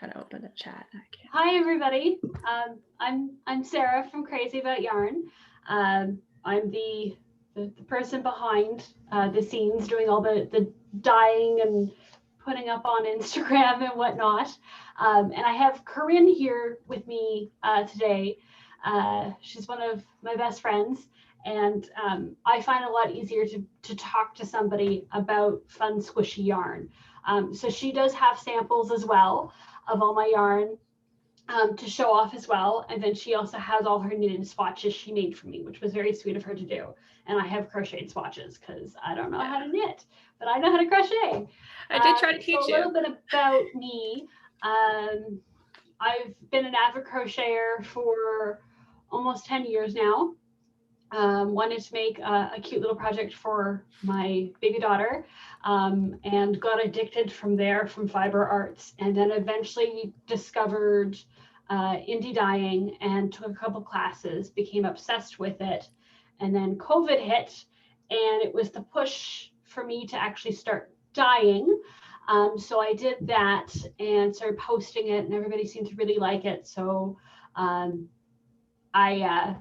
trying to open the chat. I can't. Hi everybody. I'm Sarah from Crazy About Yarn. I'm the person behind the scenes doing all the dyeing and putting up on Instagram and whatnot. And I have Corinne here with me today. She's one of my best friends, and I find it a lot easier to talk to somebody about fun, squishy yarn. So she does have samples as well of all my yarn to show off as well. And then she also has all her knitted swatches she made for me, which was very sweet of her to do. And I have crocheted swatches because I don't know how to knit, but I know how to crochet. I did try to teach you. A little bit about me. I've been an avid crocheter for almost 10 years now. Wanted to make a cute little project for my baby daughter, and got addicted from there from Fibre arts, and then eventually discovered indie dyeing and took a couple classes, became obsessed with it, and then COVID hit, and it was the push for me to actually start dyeing. So I did that and started posting it, and everybody seemed to really like it. So I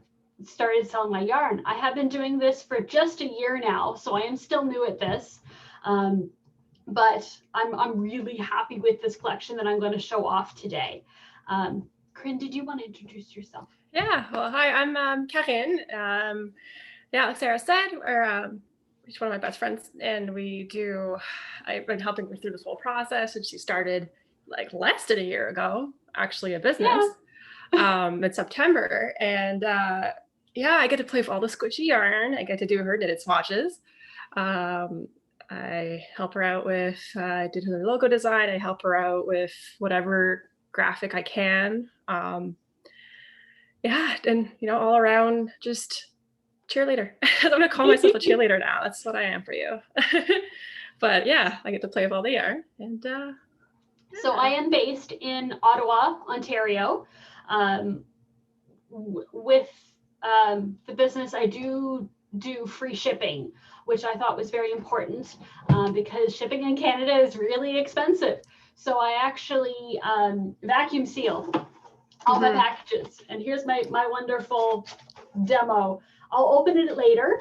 started selling my yarn. I have been doing this for just a year now, so I am still new at this, but I'm really happy with this collection that I'm going to show off today. Corinne, did you want to introduce yourself? Yeah, well, hi, I'm Karin. Yeah, like Sarah said, she's one of my best friends, and I've been helping her through this whole process, and she started like less than a year ago, actually, a business. Yeah. In September, and yeah, I get to play with all the squishy yarn. I get to do her knitted swatches. I help her out with, I did her logo design. I help her out with whatever graphic I can. Yeah, and all around just cheerleader. I'm gonna call myself a cheerleader now. That's what I am for you. But yeah, I get to play with all the yarn. And yeah. So I am based in Ottawa, Ontario. With the business, I do free shipping, which I thought was very important because shipping in Canada is really expensive. So I actually vacuum seal all my packages. And here's my wonderful demo. I'll open it later,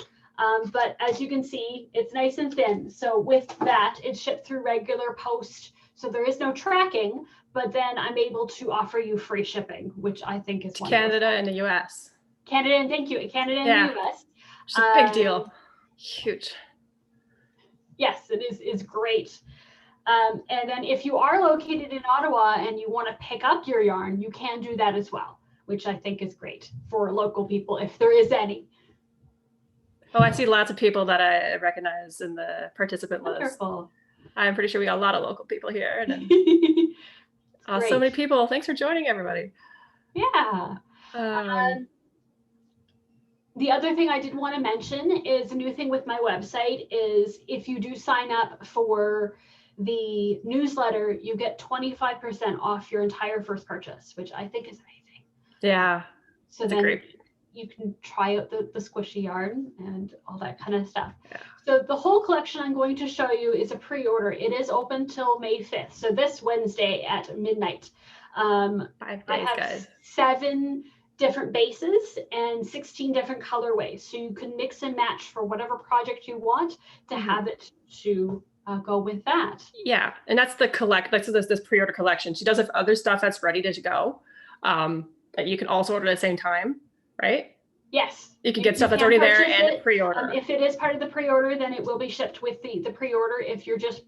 but as you can see, it's nice and thin. So with that, it's shipped through regular post. So there is no tracking, but then I'm able to offer you free shipping, which I think is wonderful. Canada and the US. Canada, and thank you. Canada and the US. It's a big deal. Huge. Yes, it is great. And then if you are located in Ottawa and you want to pick up your yarn, you can do that as well, which I think is great for local people, if there is any. Oh, I see lots of people that I recognize in the participant list. Wonderful. I'm pretty sure we got a lot of local people here. And so many people. Thanks for joining, everybody. Yeah. The other thing I did want to mention is a new thing with my website is if you do sign up for the newsletter, you get 25% off your entire first purchase, which I think is amazing. Yeah. So then you can try out the squishy yarn and all that kind of stuff. Yeah. So the whole collection I'm going to show you is a pre-order. It is open till May 5th. So this Wednesday at midnight. 5 days, I have guys. 7 different bases and 16 different colorways. So you can mix and match for whatever project you want to have it to go with that. Yeah, and that's the this pre-order collection. She does have other stuff that's ready to go that you can also order at the same time, right? Yes. You can get stuff that's already there and pre-order. If it is part of the pre-order, then it will be shipped with the pre-order. If you're just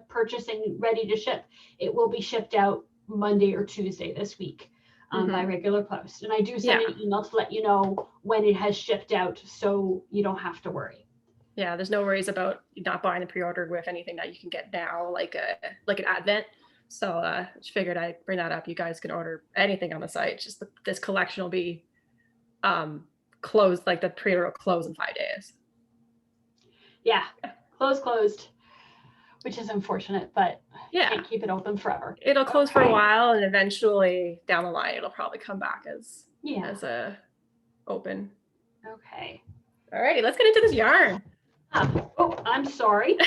purchasing ready to ship, it will be shipped out Monday or Tuesday this week by regular post. And I do send an email to let you know when it has shipped out so you don't have to worry. Yeah, there's no worries about not buying the pre-order with anything that you can get now, like an advent. So I figured I'd bring that up. You guys can order anything on the site. Just this collection will be closed, like the pre-order will close in 5 days. Yeah, closed, which is unfortunate, but can't keep it open forever. It'll close for a while, and eventually down the line, it'll probably come back as a open. Okay. Alrighty, let's get into this yarn. Oh, I'm sorry.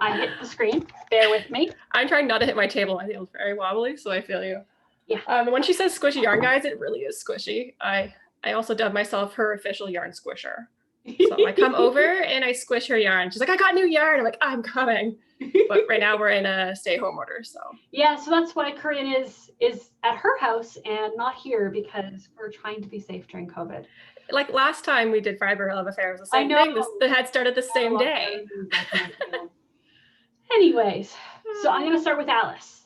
I hit the screen. Bear with me. I'm trying not to hit my table. My table's very wobbly, so I feel you. Yeah. When she says squishy yarn, guys, it really is squishy. I also dubbed myself her official yarn squisher. So I come over and I squish her yarn. She's like, I got new yarn. I'm like, I'm coming. But right now we're in a stay-home order, so. Yeah, so that's why Corinne is at her house and not here because we're trying to be safe during COVID. Like last time we did Fibre Love Affair, it was the same thing. The had started the same day. Anyways, so I'm going to start with Alice.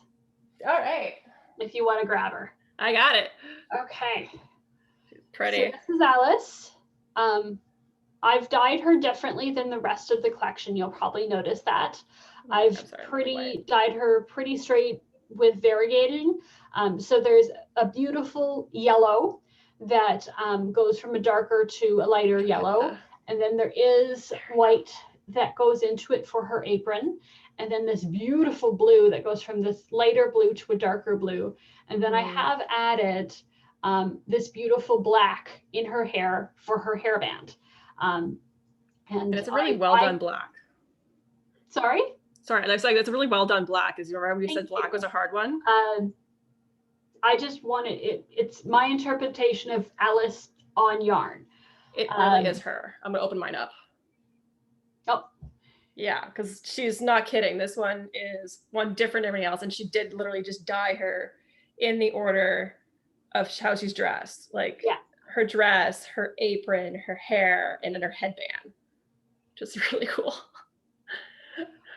All right. If you want to grab her. I got it. Okay. Pretty. So this is Alice. I've dyed her differently than the rest of the collection. You'll probably notice that. I've dyed her pretty straight with variegating. So there's a beautiful yellow that goes from a darker to a lighter yellow. And then there is white that goes into it for her apron. And then this beautiful blue that goes from this lighter blue to a darker blue. And then I have added this beautiful black in her hair for her hairband. And it's a really well done black. Sorry? Sorry, that's like it's a really well done black. As you remember, you said black was a hard one. I just wanted it. It's my interpretation of Alice on yarn. It really is her. I'm gonna open mine up. Oh, yeah, because she's not kidding. This one is one different than everything else, and she did literally just dye her in the order of how she's dressed. Like her dress, her apron, her hair, and then her headband. Just really cool.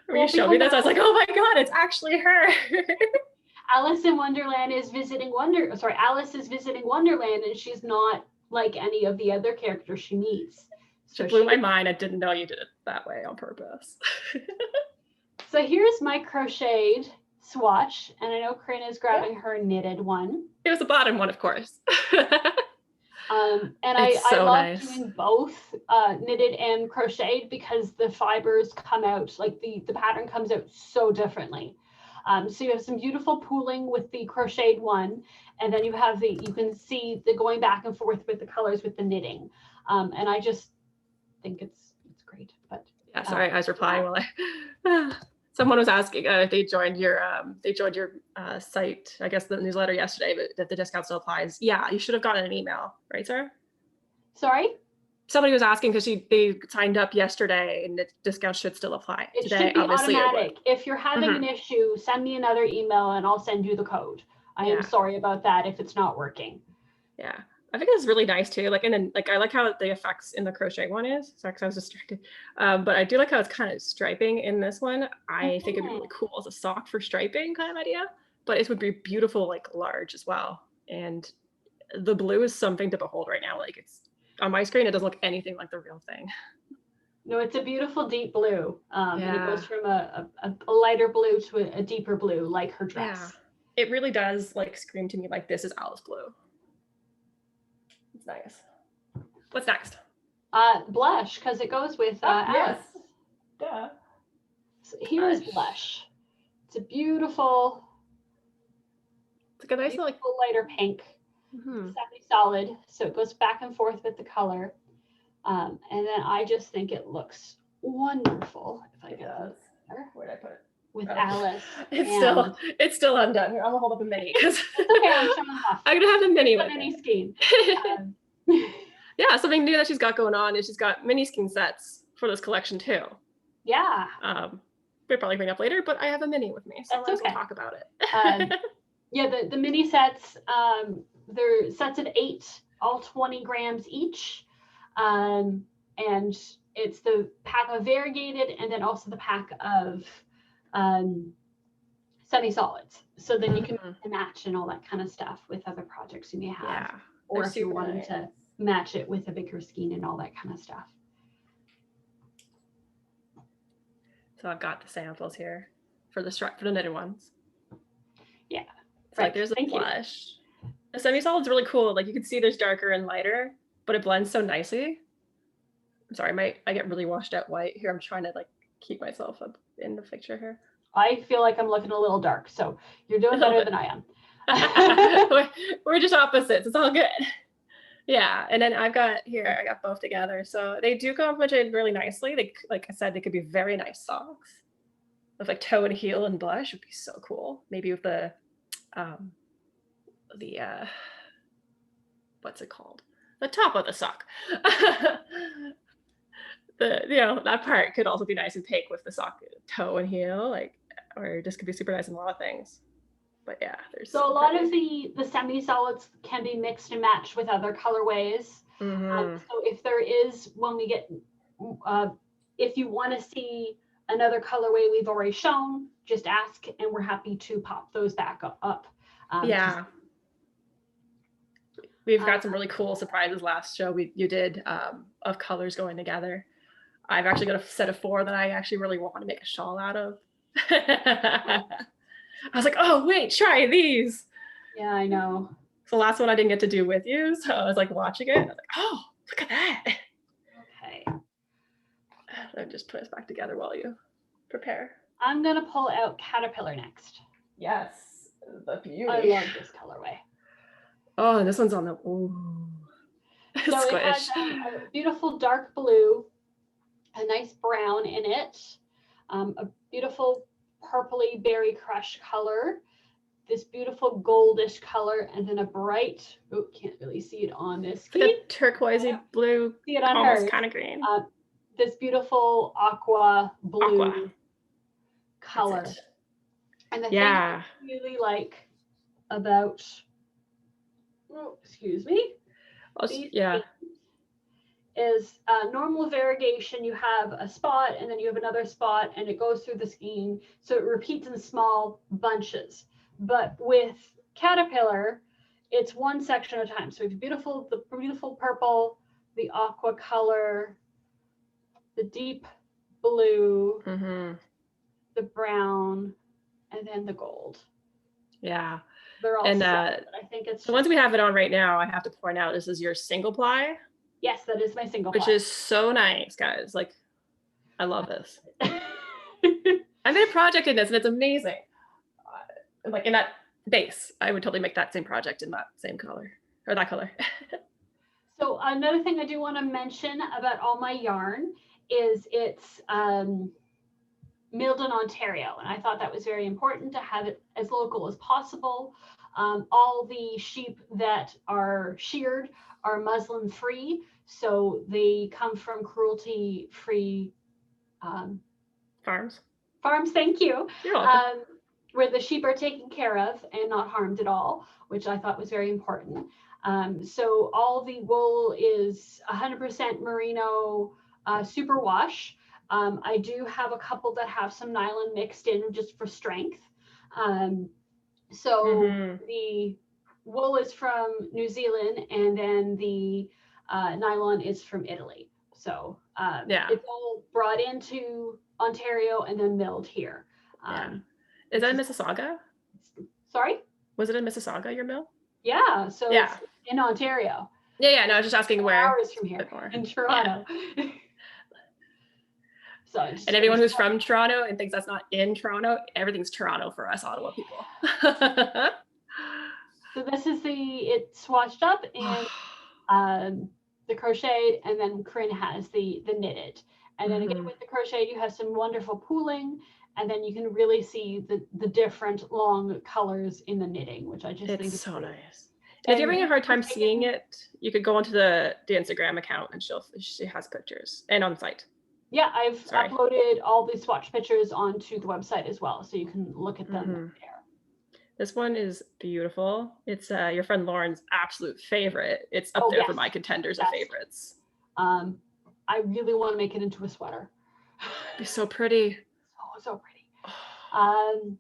When you showed me this, I was like, oh my God, it's actually her. Alice in Wonderland is visiting Alice is visiting Wonderland, and she's not like any of the other characters she meets. So it blew my mind. I didn't know you did it that way on purpose. So here's my crocheted swatch, and I know Corinne is grabbing her knitted one. It was the bottom one, of course. And I love doing both knitted and crocheted because the fibers come out, like the pattern comes out so differently. So you have some beautiful pooling with the crocheted one, and then you have you can see the going back and forth with the colors with the knitting. And I just think it's great. But yeah, sorry, I was replying while I someone was asking if they joined your site, I guess the newsletter yesterday, but that the discount still applies. Yeah, you should have gotten an email, right, Sarah? Sorry? Somebody was asking because they signed up yesterday and the discount should still apply. It today, should be obviously automatic. If you're having an issue, send me another email and I'll send you the code. I am sorry about that if it's not working. Yeah. I think it's really nice too. Like, and then like I like how the effects in the crochet one is. Sorry, because I was distracted. But I do like how it's kind of striping in this one. I think it'd be really cool as a sock for striping kind of idea. But it would be beautiful, like large as well. And the blue is something to behold right now. Like it's on my screen, it doesn't look anything like the real thing. No, it's a beautiful deep blue. And it goes from a lighter blue to a deeper blue, like her dress. Yeah. It really does like scream to me like this is Alice blue. It's nice. What's next? Blush, because it goes with yes. Alice. Yeah. So here's blush. It's a beautiful. It's like a nice like lighter pink, semi-solid. So it goes back and forth with the color, and then I just think it looks wonderful. If I get it there. Where'd I put it? With Alice. It's still undone. Here, I'm gonna hold up a mini because okay, I'm showing off. I'm gonna have the mini with mini skein. Yeah, something new that she's got going on is she's got mini skein sets for this collection too. Yeah. We'll probably bring up later, but I have a mini with me, so let's talk about it. Yeah, the mini sets, they're sets of 8, all 20 grams each, and it's the pack of variegated and then also the pack of semi-solids, so then you can match and all that kind of stuff with other projects you may have, or if you wanted to match it with a bigger skein and all that kind of stuff. So I've got the samples here for the knitted ones. Yeah, so like there's a blush. The semi-solid's really cool. Like you can see there's darker and lighter, but it blends so nicely. I'm sorry, I get really washed out white here. I'm trying to like keep myself up in the picture here. I feel like I'm looking a little dark, so you're doing better than I am. we're just opposites. It's all good. Yeah, and then I got both together, so they do complement really nicely. They, like I said, they could be very nice socks. with like toe and heel and blush would be so cool. Maybe with the what's it called? The top of the sock. That part could also be nice and pink with the sock toe and heel, like, or this could be super nice in a lot of things. But yeah, there's so a lot of the semi-solids can be mixed and matched with other colorways. So if there is, when we get, if you want to see another colorway we've already shown, just ask and we're happy to pop those back up. Yeah. We've got some really cool surprises last show you did of colors going together. I've actually got a set of 4 that I actually really want to make a shawl out of. I was like, oh, wait, try these. Yeah, I know. So the last one I didn't get to do with you. So I was like watching it. I was like, oh, look at that. Okay. Let me just put us back together while you prepare. I'm going to pull out Caterpillar next. Yes, the beauty. I love this colorway. Oh, and this one's on the, ooh. So Squish. it has a beautiful dark blue, a nice brown in it, a beautiful purpley berry crush color, this beautiful goldish color, and then a bright, oh, can't really see it on this. It's like a turquoisey blue, see it on almost hers. kind of green. This beautiful aqua blue color. And the thing I really like about, oh, excuse me, is normal variegation. You have a spot and then you have another spot and it goes through the skein, so it repeats in small bunches. But with Caterpillar, it's one section at a time. So we have the beautiful purple, the aqua color, the deep blue, the brown, and then the gold. Yeah. They're all set, but I think it's the ones we have it on right now. I have to point out, this is your single ply. Yes, that is my single ply. Which is so nice, guys. Like, I love this. I made a project in this and it's amazing. Like in that base, I would totally make that same project in that same color, or that color. So another thing I do want to mention about all my yarn is it's milled in Ontario, and I thought that was very important to have it as local as possible. All the sheep that are sheared are muslin free, so they come from cruelty free farms. Thank you. You're welcome. Where the sheep are taken care of and not harmed at all, which I thought was very important. So all the wool is 100% merino superwash. I do have a couple that have some nylon mixed in just for strength. The wool is from New Zealand and then the nylon is from Italy. So it's all brought into Ontario and then milled here. Is that in Mississauga? Sorry? Was it in Mississauga, your mill? Yeah, so it's in Ontario. Yeah, no, I was just asking where. Hours from here, in Toronto. Yeah. And everyone who's from Toronto and thinks that's not in Toronto, everything's Toronto for us Ottawa people. So this is it swatched up and the crocheted, and then Corinne has the knitted. And then again with the crocheted, you have some wonderful pooling, and then you can really see the different long colors in the knitting, which I just think is so great. nice. And if you're having a hard time seeing it, you could go onto the Instagram account and she has pictures, and on site. Yeah, I've uploaded all the swatch pictures onto the website as well, so you can look at them there. This one is beautiful. It's your friend Lauren's absolute favorite. It's up there for my contenders of favorites. I really want to make it into a sweater. It's so pretty. So pretty. So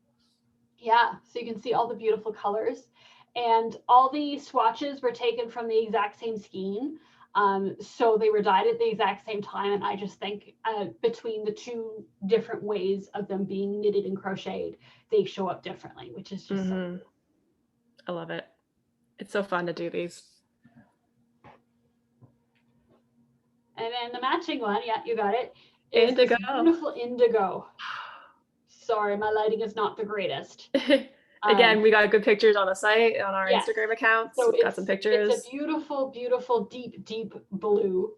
you can see all the beautiful colors, and all the swatches were taken from the exact same skein. So they were dyed at the exact same time, and I just think between the two different ways of them being knitted and crocheted, they show up differently, which is just so cool. I love it. It's so fun to do these. And then the matching one, you got it. Indigo. Beautiful indigo. Sorry, my lighting is not the greatest. Again, we got good pictures on the site, on our Instagram accounts. So we've got some pictures. It's a beautiful, beautiful, deep, deep blue.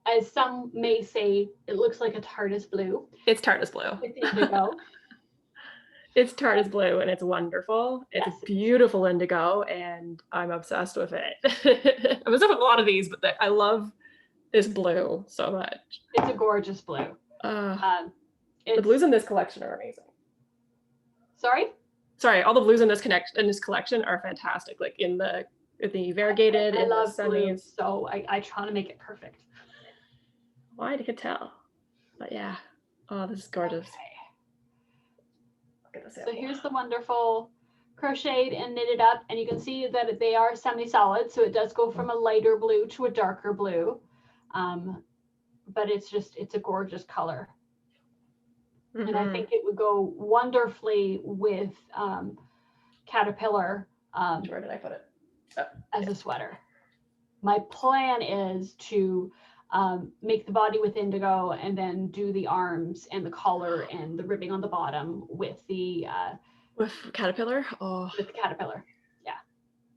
as some may say, it looks like a TARDIS blue. It's TARDIS blue. With indigo. It's TARDIS blue and it's wonderful. It's a beautiful indigo and I'm obsessed with it. I'm obsessed with a lot of these, but I love this blue so much. It's a gorgeous blue. The blues in this collection are amazing. Sorry, all the blues in this collection are fantastic. Like in the variegated, I love the blue, semis. so I try to make it perfect. Well, I could tell, but yeah. Oh, this is gorgeous. Okay. Look at this. So here's the wonderful crocheted and knitted up, and you can see that they are semi-solid, so it does go from a lighter blue to a darker blue, but it's a gorgeous color. And I think it would go wonderfully with caterpillar. Where did I put it? As a sweater. My plan is to make the body with indigo and then do the arms and the collar and the ribbing on the bottom with the with caterpillar. Oh, with the caterpillar. Yeah.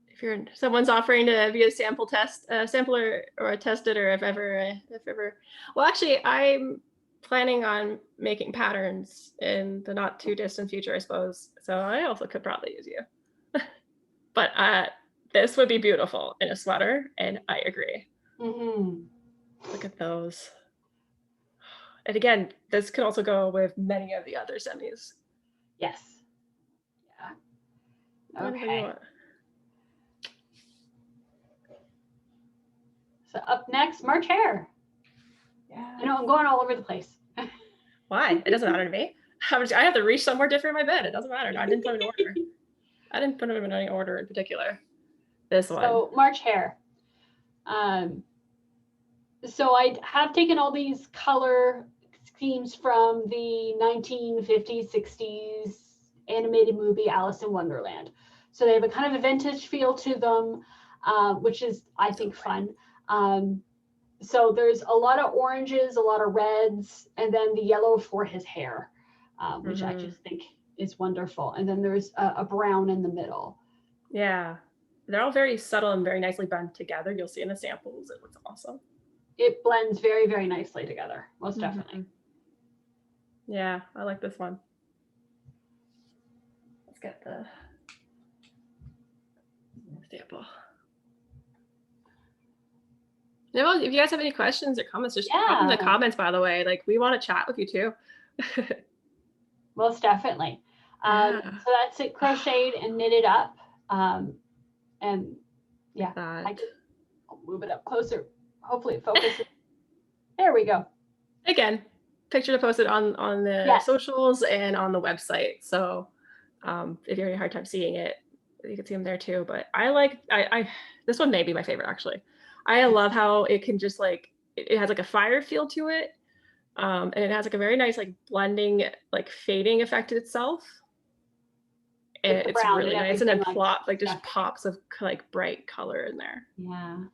If someone's offering to be a sampler or a tested, or if ever. Well, actually, I'm planning on making patterns in the not too distant future, I suppose. So I also could probably use you. But this would be beautiful in a sweater, and I agree. Look at those. And again, this could also go with many of the other semis. Yes. Yeah. Okay. So up next, March hare. Yeah. I know I'm going all over the place. Why? It doesn't matter to me. I have to reach somewhere different in my bed. It doesn't matter. I didn't put an order. I didn't put them in any order in particular. This one. So March hare. So I have taken all these color schemes from the 1950s, 60s animated movie Alice in Wonderland. So they have a kind of a vintage feel to them, which is, I think, fun. So there's a lot of oranges, a lot of reds, and then the yellow for his hair, which I just think is wonderful. And then there's a brown in the middle. Yeah, they're all very subtle and very nicely blended together. You'll see in the samples, it looks awesome. It blends very, very nicely together, most definitely. Yeah, I like this one. Let's get the sample. If you guys have any questions or comments, just pop in the comments, by the way. Like, we want to chat with you too. Most definitely. So that's it, crocheted and knitted up. And yeah, I'll move it up closer. Hopefully it focuses. There we go. Again, picture to post it on the socials and on the website. So if you're having a hard time seeing it, you can see them there too. But I this one may be my favorite, actually. I love how it can just like, it has like a fire feel to it. And it has like a very nice like blending, like fading effect to itself. And it's really nice. And then just pops of like bright color in there. Yeah.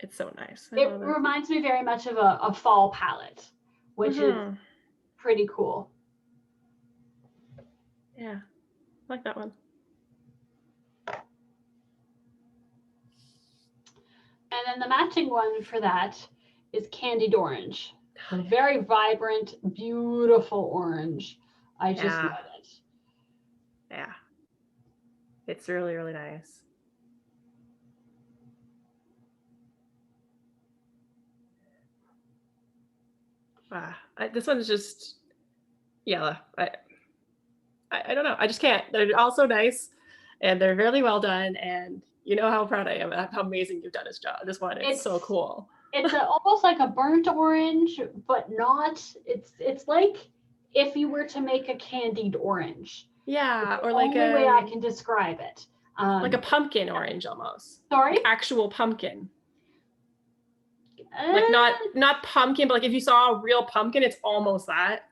It's so nice. It reminds me very much of a fall palette, which is pretty cool. Yeah, I like that one. And then the matching one for that is Candied Orange. A very vibrant, beautiful orange. I just love it. Yeah. It's really, really nice. This one's just yellow. I don't know. I just can't. They're all so nice, and they're really well done. And you know how proud I am of how amazing you've done this job. This one, it's so cool. It's almost like a burnt orange, but not. It's like if you were to make a candied orange. Yeah, or like the only way I can describe it. Like a pumpkin orange almost. Sorry? Like actual pumpkin. Like not pumpkin, but like if you saw a real pumpkin, it's almost that,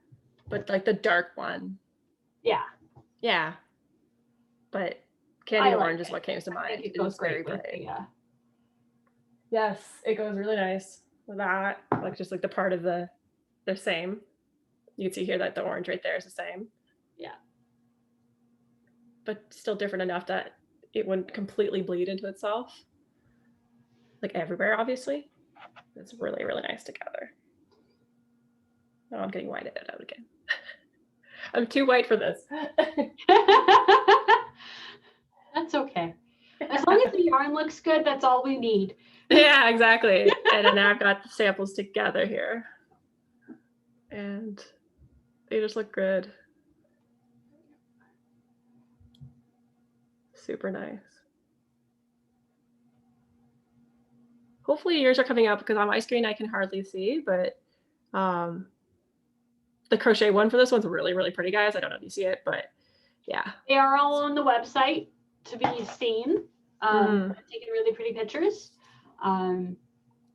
but like the dark one. Yeah. Yeah. But candied orange is what came to mind. It goes very bright. Yeah. Yes, it goes really nice with that. Like just like the part of they're same. You can see here that the orange right there is the same. Yeah. But still different enough that it wouldn't completely bleed into itself. Like everywhere, obviously. It's really, really nice together. Oh, I'm getting whited out again. I'm too white for this. That's okay. As long as the yarn looks good, that's all we need. Yeah, exactly. And then I've got the samples together here. And they just look good. Super nice. Hopefully yours are coming out because on my screen I can hardly see, but the crochet one for this one's really, really pretty, guys. I don't know if you see it, but yeah. They are all on the website to be seen. Taking really pretty pictures. You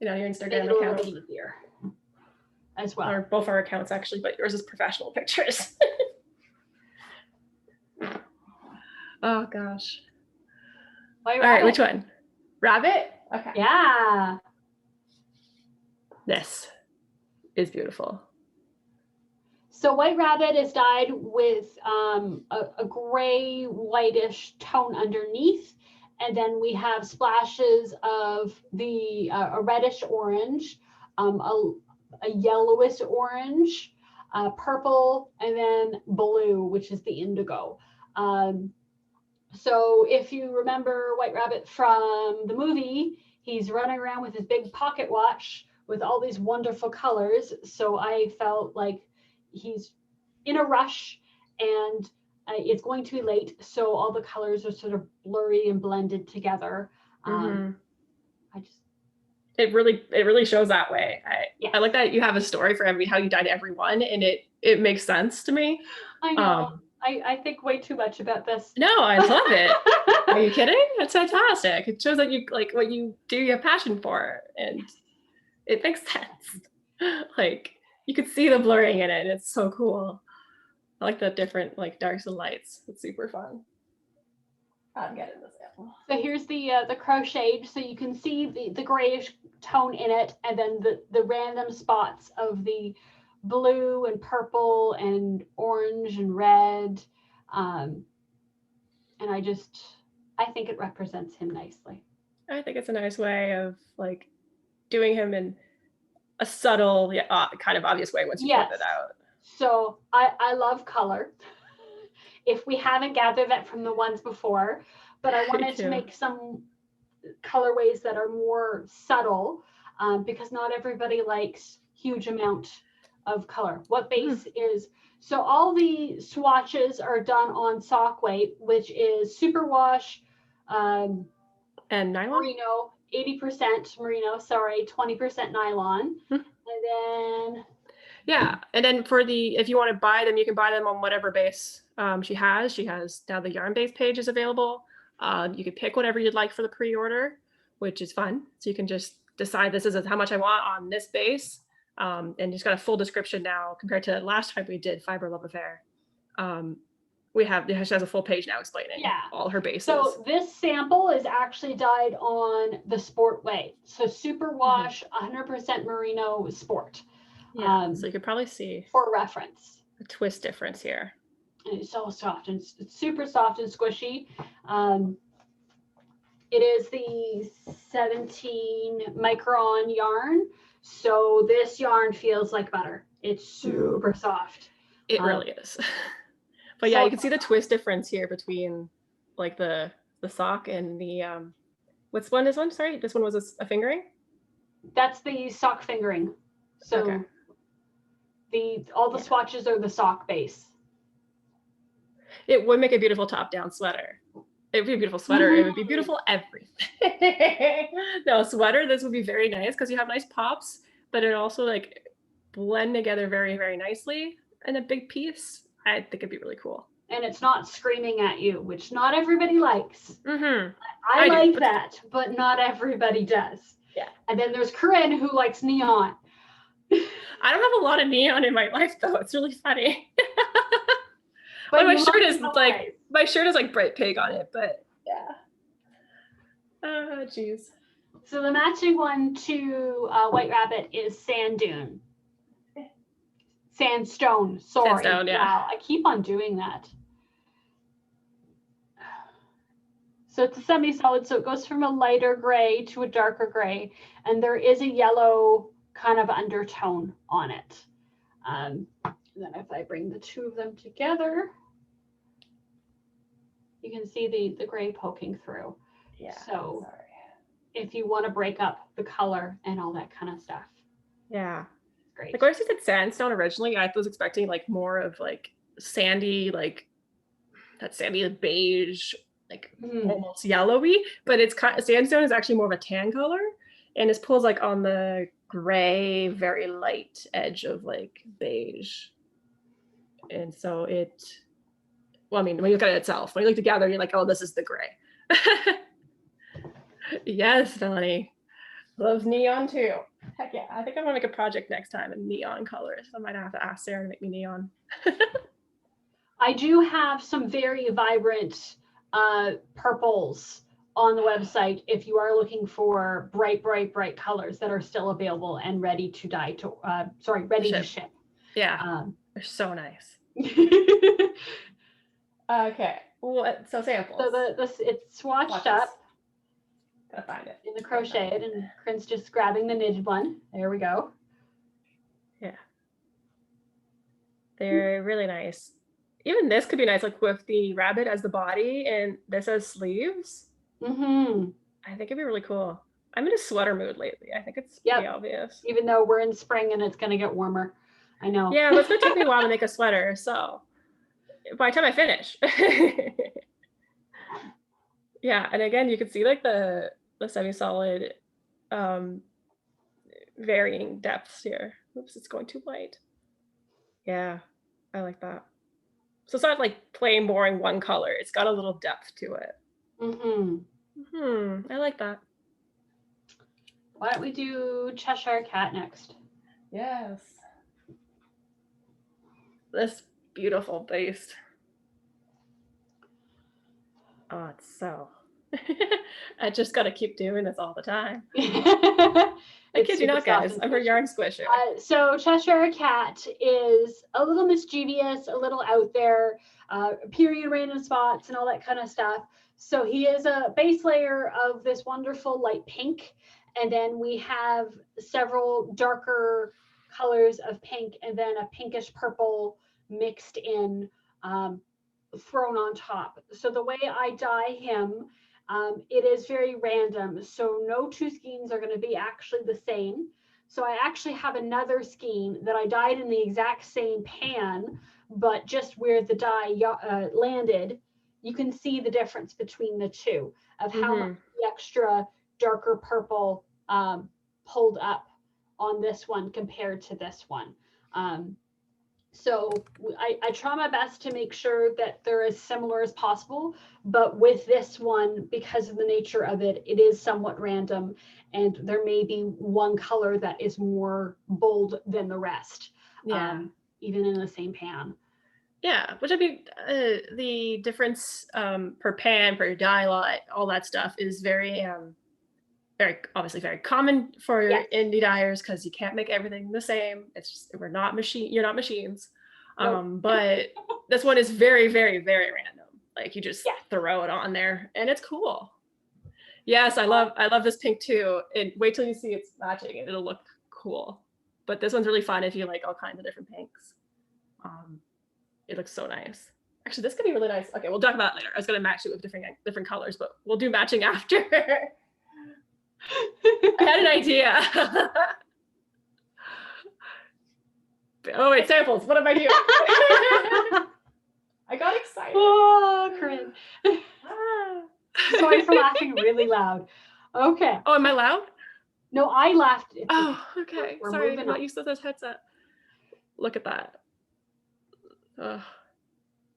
know, your Instagram account account easier as well. Or both our accounts actually, but yours is professional pictures. Oh gosh. All right, which one? Rabbit? Okay. Yeah. This is beautiful. So White Rabbit is dyed with a gray whitish tone underneath, and then we have splashes of the a reddish orange, a yellowish orange, purple, and then blue, which is the indigo. So if you remember White Rabbit from the movie, he's running around with his big pocket watch with all these wonderful colors. So I felt like he's in a rush and it's going to be late. So all the colors are sort of blurry and blended together. It really shows that way. I like that you have a story for how you dyed every one, and it makes sense to me. I know. I think way too much about this. No, I love it. Are you kidding? That's fantastic. It shows that you like what you do, you have passion for, and it makes sense. Like you could see the blurring in it, and it's so cool. I like the different like darks and lights. It's super fun. I'm getting this sample. So here's the crocheted, so you can see the grayish tone in it, and then the random spots of the blue and purple and orange and red, and I think it represents him nicely. I think it's a nice way of like doing him in a subtle, kind of obvious way once you put it out. So I love color. If we haven't gathered that from the ones before, but I wanted to make some colorways that are more subtle, because not everybody likes huge amount of color. What base is, so all the swatches are done on sock weight, which is superwash and nylon, merino, 80% merino, 20% nylon. And then and then for if you want to buy them, you can buy them on whatever base she has now the yarn base page is available. You can pick whatever you'd like for the pre-order, which is fun. So you can just decide this is how much I want on this base. And it's got a full description now compared to last time we did Fibre Love Affair. She has a full page now explaining all her bases. So this sample is actually dyed on the sport way. So superwash, 100% merino sport. So you could probably see for reference a twist difference here. And it's so soft and it's super soft and squishy. It is the 17 micron yarn. So this yarn feels like butter. It's super soft. It really is. But yeah, you can see the twist difference here between like the sock and the which one is one? Sorry, this one was a fingering? That's the sock fingering. So all the swatches are the sock base. It would make a beautiful top-down sweater. It would be a beautiful sweater. It would be beautiful everything. No, sweater, this would be very nice because you have nice pops, but it also like blend together very, very nicely in a big piece. I think it'd be really cool. And it's not screaming at you, which not everybody likes. I like that, but not everybody does. Yeah. And then there's Corinne who likes neon. I don't have a lot of neon in my life though. It's really funny. But my shirt is like bright pink on it, but yeah. Oh, geez. So the matching one to White Rabbit is Sand Dune. Sandstone, sorry. Sandstone, yeah. Wow, I keep on doing that. So it's a semi-solid, so it goes from a lighter gray to a darker gray, and there is a yellow kind of undertone on it. And then if I bring the two of them together, you can see the gray poking through. Yeah. So if you want to break up the color and all that kind of stuff. Yeah. It's great. Like when I said sandstone originally, I was expecting like more of like sandy, like that sandy beige, like almost yellowy, but it's kind of, sandstone is actually more of a tan color, and this pulls like on the gray, very light edge of like beige. And so it, well, I mean, when you look at it itself, when you look together, you're like, oh, this is the gray. Yes, Melanie. Loves neon too. Heck yeah. I think I'm gonna make a project next time in neon colors. I might have to ask Sarah to make me neon. I do have some very vibrant purples on the website if you are looking for bright colors that are still available and ready to dye to ready to ship. Yeah. They're so nice. Okay. Well, so samples. So it's swatched up. Gotta find it. In the crocheted, and Corinne's just grabbing the knitted one. There we go. Yeah. They're really nice. Even this could be nice, like with the rabbit as the body and this as sleeves. Mm-hmm. I think it'd be really cool. I'm in a sweater mood lately. I think it's pretty obvious. Even though we're in spring and it's going to get warmer. I know. Yeah, but it's going to take me a while to make a sweater. So by the time I finish. Yeah, and again, you can see like the semi-solid varying depths here. Oops, it's going too light. Yeah, I like that. So it's not like plain boring one color. It's got a little depth to it. I like that. Why don't we do Cheshire Cat next? Yes. This beautiful beast. Oh, it's so. I just got to keep doing this all the time. I kid you not, guys. I'm her yarn squisher. So Cheshire Cat is a little mischievous, a little out there, period random spots and all that kind of stuff. So he is a base layer of this wonderful light pink. And then we have several darker colors of pink and then a pinkish purple mixed in, thrown on top. So the way I dye him, it is very random. So no two skeins are going to be actually the same. So I actually have another skein that I dyed in the exact same pan, but just where the dye landed, you can see the difference between the two of how much the extra darker purple pulled up on this one compared to this one. So I try my best to make sure that they're as similar as possible, but with this one, because of the nature of it, it is somewhat random, and there may be one color that is more bold than the rest, even in the same pan. Yeah, which I mean, the difference per pan, per dye lot, all that stuff is very obviously very common for indie dyers because you can't make everything the same. It's just you're not machines. Nope. But this one is very, very, very random. Like you just throw it on there and it's cool. Yes, I love this pink too. And wait till you see it's matching and it'll look cool. But this one's really fun if you like all kinds of different pinks. It looks so nice. Actually, this could be really nice. Okay, we'll talk about it later. I was gonna match it with different colors, but we'll do matching after. I had an idea. Oh wait, samples. What am I doing? I got excited. Oh, Corinne. Sorry for laughing really loud. Okay. Oh, am I loud? No, I laughed. Oh, okay. Sorry, I'm not used to this headset. Look at that. Ugh.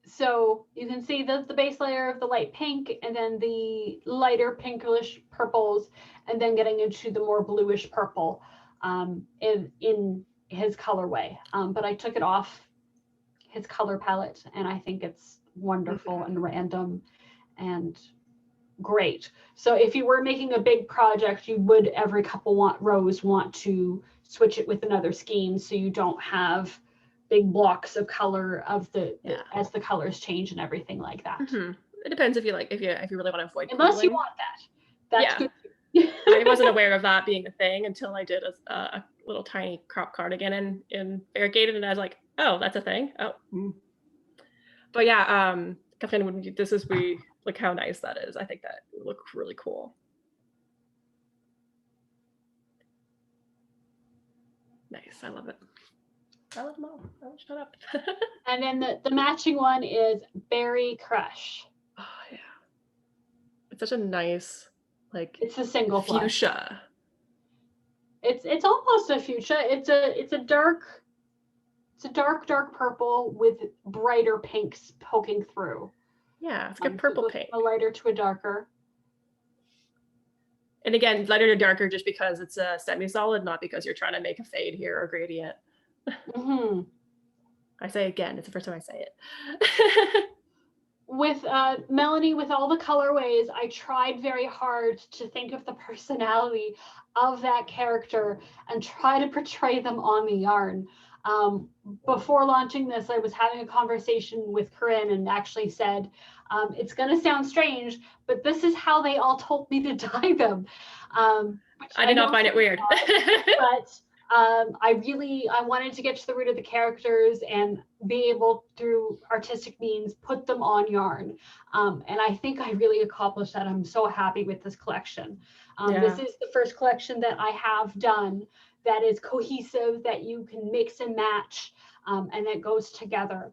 So you can see the base layer of the light pink and then the lighter pinkish purples and then getting into the more bluish purple in his colorway. But I took it off his color palette and I think it's wonderful and random and great. So if you were making a big project, you would every couple rows want to switch it with another skein so you don't have big blocks of color of as the colors change and everything like that. It depends if you like, if you really want to avoid Unless you pooling. want that. That's Yeah. good. I wasn't aware of that being a thing until I did a little tiny crop cardigan in variegated, and I was like, oh, that's a thing. Oh. But yeah, Catherine, this is look how nice that is. I think that would look really cool. Nice, I love it. I love them all. Oh, shut up. And then the matching one is Berry Crush. Oh yeah, it's such a nice, like, it's a single fuchsia. It's almost a fuchsia. It's a dark purple with brighter pinks poking through. Yeah, it's got purple pink. A lighter to a darker. And again, lighter to darker just because it's a semi-solid, not because you're trying to make a fade here or gradient. Mm-hmm. I say again, it's the first time I say it. With Melanie, with all the colorways, I tried very hard to think of the personality of that character and try to portray them on the yarn. Before launching this, I was having a conversation with Corinne and actually said, it's going to sound strange, but this is how they all told me to dye them. I did not find it weird. But I wanted to get to the root of the characters and be able, through artistic means, put them on yarn. And I think I really accomplished that. I'm so happy with this collection. This is the first collection that I have done that is cohesive, that you can mix and match, and that goes together.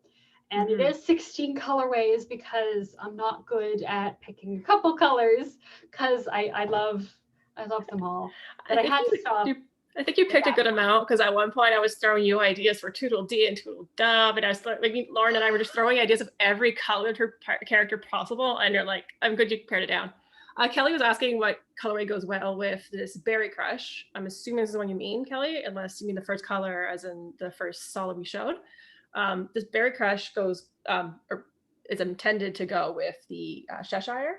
And it is 16 colorways because I'm not good at picking a couple colors because I love them all. But I had to stop. I think you picked a good amount because at one point I was throwing you ideas for Tweedledee and Tweedledove, and I was like, Lauren and I were just throwing ideas of every colored character possible, and you're like, I'm good, you pared it down. Kelly was asking what colorway goes well with this Berry Crush. I'm assuming this is the one you mean, Kelly, unless you mean the first color as in the first solid we showed. This Berry Crush goes, or is intended to go with the Cheshire.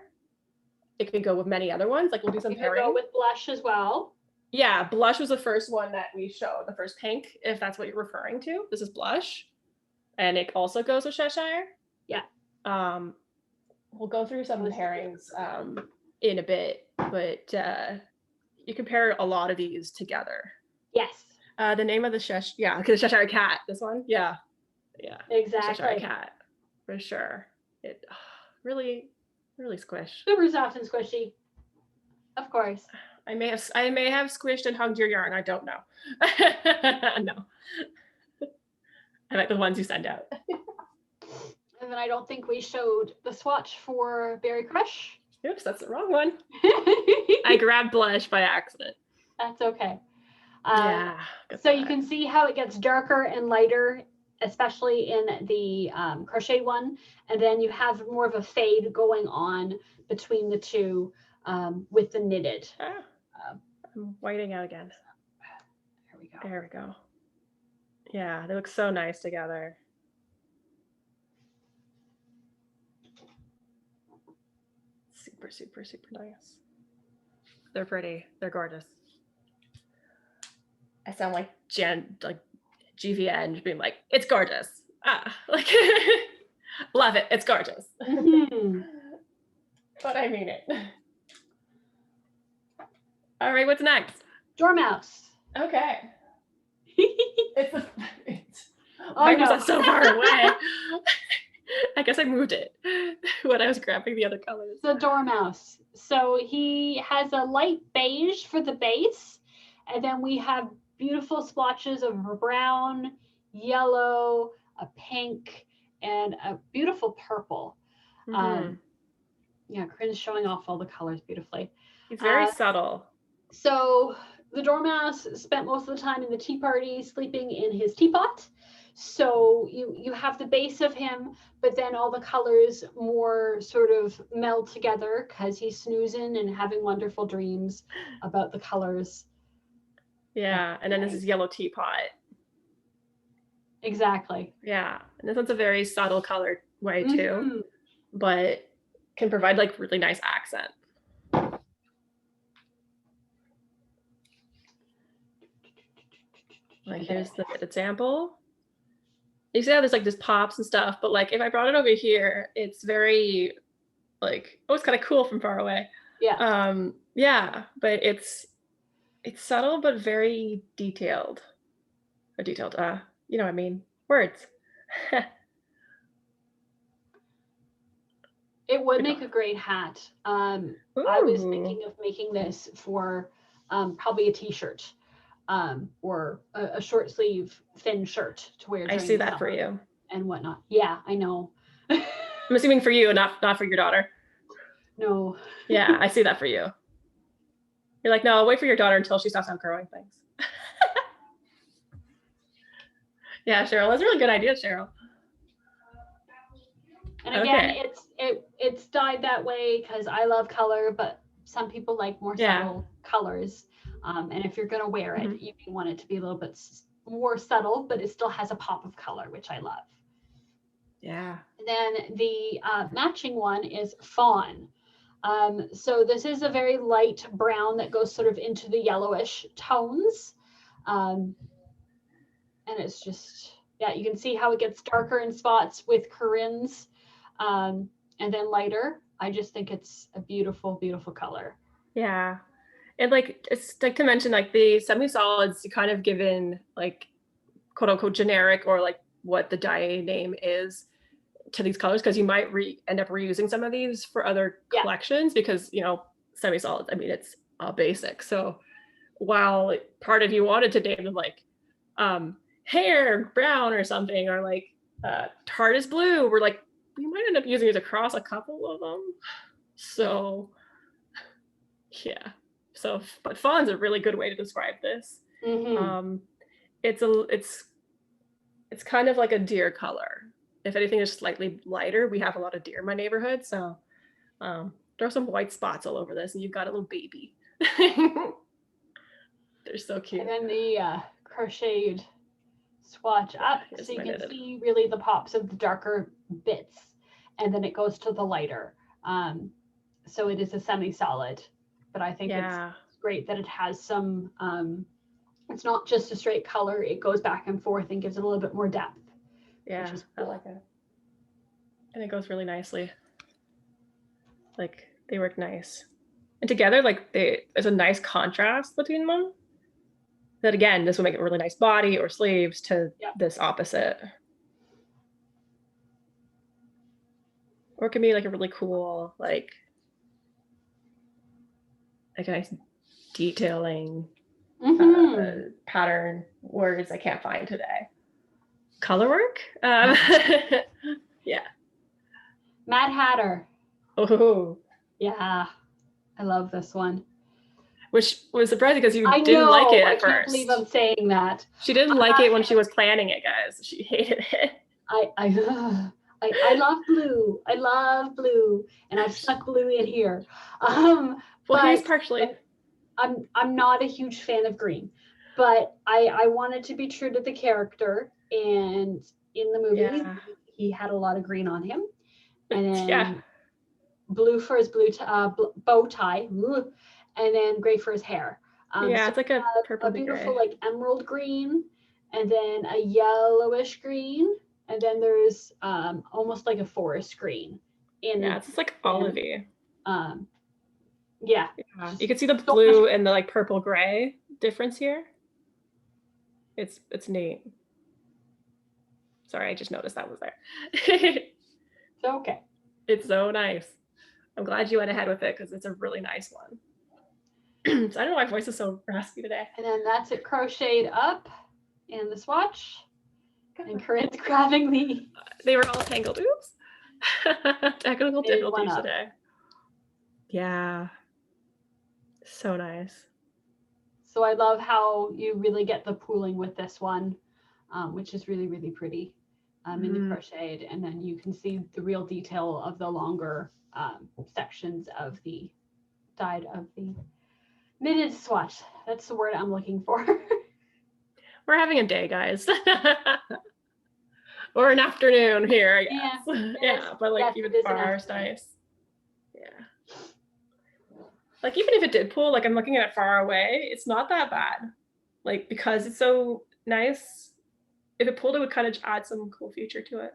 It can go with many other ones. Like we'll do some pairing. Go with Blush as well. Yeah, Blush was the first one that we showed, the first pink, if that's what you're referring to. This is Blush. And it also goes with Cheshire. Yeah. We'll go through some of the pairings in a bit, but you can pair a lot of these together. Yes. The name of the Cheshire Cat, this one? Yeah. Yeah. Exactly. Cheshire Cat, for sure. It really, really squish. Super soft and squishy. Of course. I may have squished and hugged your yarn. I don't know. No. I like the ones you send out. And then I don't think we showed the swatch for Berry Crush. Oops, that's the wrong one. I grabbed Blush by accident. That's okay. Yeah. So you can see how it gets darker and lighter, especially in the crochet one. And then you have more of a fade going on between the two with the knitted. I'm whiting out again. There we go. There we go. Yeah, they look so nice together. Super, super, super nice. They're pretty. They're gorgeous. I sound like GVN, just being like, it's gorgeous. Like, love it. It's gorgeous. But I mean it. All right, what's next? Dormouse. Okay. Was that so far away? I guess I moved it when I was grabbing the other colors. The Dormouse. So he has a light beige for the base, and then we have beautiful splotches of brown, yellow, a pink, and a beautiful purple. Yeah, Corinne's showing off all the colors beautifully. It's very subtle. So the Dormouse spent most of the time in the tea party sleeping in his teapot. So you have the base of him, but then all the colors more sort of meld together because he's snoozing and having wonderful dreams about the colors. Yeah, and then this is yellow teapot. Exactly. Yeah, and this one's a very subtle colored way too, but can provide like really nice accent. Like here's the example. You see how there's like this pops and stuff, but like if I brought it over here, it's very like, oh, it's kind of cool from far away. Yeah. Yeah, but it's subtle but very detailed. Or detailed, you know what I mean? Words. It would Good make a dog. great hat. I was Ooh, thinking of making this for probably a t-shirt or a short sleeve thin shirt to wear I during see the that for summer you. and whatnot. Yeah, I know. I'm assuming for you, not for your daughter. No. Yeah, I see that for you. You're like, no, I'll wait for your daughter until she stops outgrowing things. Yeah, Cheryl, that's a really good idea, Cheryl. And again, Okay. it's dyed that way because I love color, but some people like more Yeah. subtle colors. And if you're gonna wear Hmm. it, you want it to be a little bit more subtle, but it still has a pop of color, which I love. Yeah. And then the matching one is Fawn. So this is a very light brown that goes sort of into the yellowish tones. Um, and it's just, yeah, you can see how it gets darker in spots with Corinne's and then lighter. I just think it's a beautiful, beautiful color. Yeah. And like it's like to mention like the semi-solids you kind of given like quote unquote generic or like what the dye name is to these colors because you might end up reusing some of these for other Yeah. collections because you know semi-solids, I mean it's basic. So while part of you wanted to name them like hair brown or something or like TARDIS blue, we're like we might end up using it across a couple of them. So yeah. So, but fawn's a really good way to describe this. Mm-hmm. Um, it's kind of like a deer color. If anything is slightly lighter, we have a lot of deer in my neighborhood, so throw some white spots all over this, and you've got a little baby. They're so And cute. then the crocheted swatch Yeah, up here's so you my can knitted. see really the pops of the darker bits and then it goes to the lighter. So it is a semi-solid, but I think it's Yeah, great that it has some, it's not just a straight color, it goes back and forth and gives it a little bit more depth, which yeah, is I cool. like it, and it goes really nicely. Like they work nice, and together, like there's a nice contrast between them. That again, this will make a really nice body or sleeves to Yeah. this opposite. Or it can be like a really cool, like a nice detailing pattern words I can't find today. Color work? Yeah. Mad Hatter. Oh, Yeah, I love this one. which was surprising because you I didn't like know, it I at can't believe I'm first. saying that. She didn't like it when she was planning it, guys. She hated it. I love blue. I love blue, and I've stuck blue in here. Well, here's But partially. I'm not a huge fan of green, but I wanted to be true to the character, and in the movie Yeah. he had a lot of green on him, and Yeah. then blue for his bow tie, and then gray for his hair. Yeah, So it's like a a purpley beautiful gray. like emerald green, and then a yellowish green, and then there's almost like a forest green. Yeah, And it's just like then olivey. yeah, Yeah. You can see the so much. blue and the like purple gray difference here. It's neat. Sorry, I just noticed that was there. It's okay. It's so nice. I'm glad you went ahead with it because it's a really nice one. So I don't know why my voice is so raspy today. And then that's it crocheted up in the swatch. And Corinne's grabbing the. They were all tangled. Oops. Technical difficulties today. Yeah. So nice. So I love how you really get the pooling with this one, which is really, really pretty in the crocheted. And then you can see the real detail of the longer sections of the dyed of the knitted swatch. That's the word I'm looking for. We're having a day, guys. Or an afternoon here, I guess. Yeah, but like even far is nice. Yeah. Like even if it did pull, like I'm looking at it far away, it's not that bad. Like because it's so nice, if it pulled, it would kind of add some cool feature to it.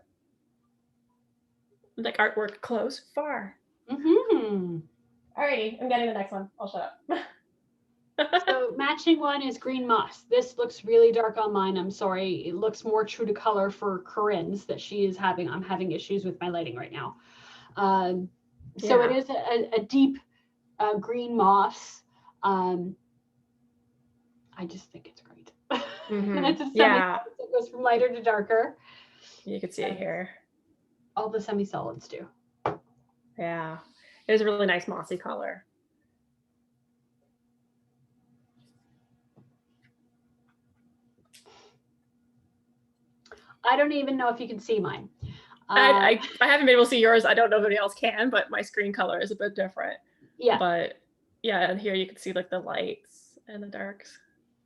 Like artwork close, far. Mm-hmm. Alrighty, I'm getting the next one. I'll shut up. So matching one is green moss. This looks really dark on mine. I'm sorry. It looks more true to color for Corinne's that she is having. I'm having issues with my lighting right now. So it is a deep green moss. I just think it's great. And it's a semi-solid, so it goes from lighter to darker. You can see it here. All the semi-solids do. Yeah, it is a really nice mossy color. I don't even know if you can see mine. I haven't been able to see yours. I don't know if anybody else can, but my screen color is a bit different. Yeah. But yeah, and here you can see like the lights and the darks.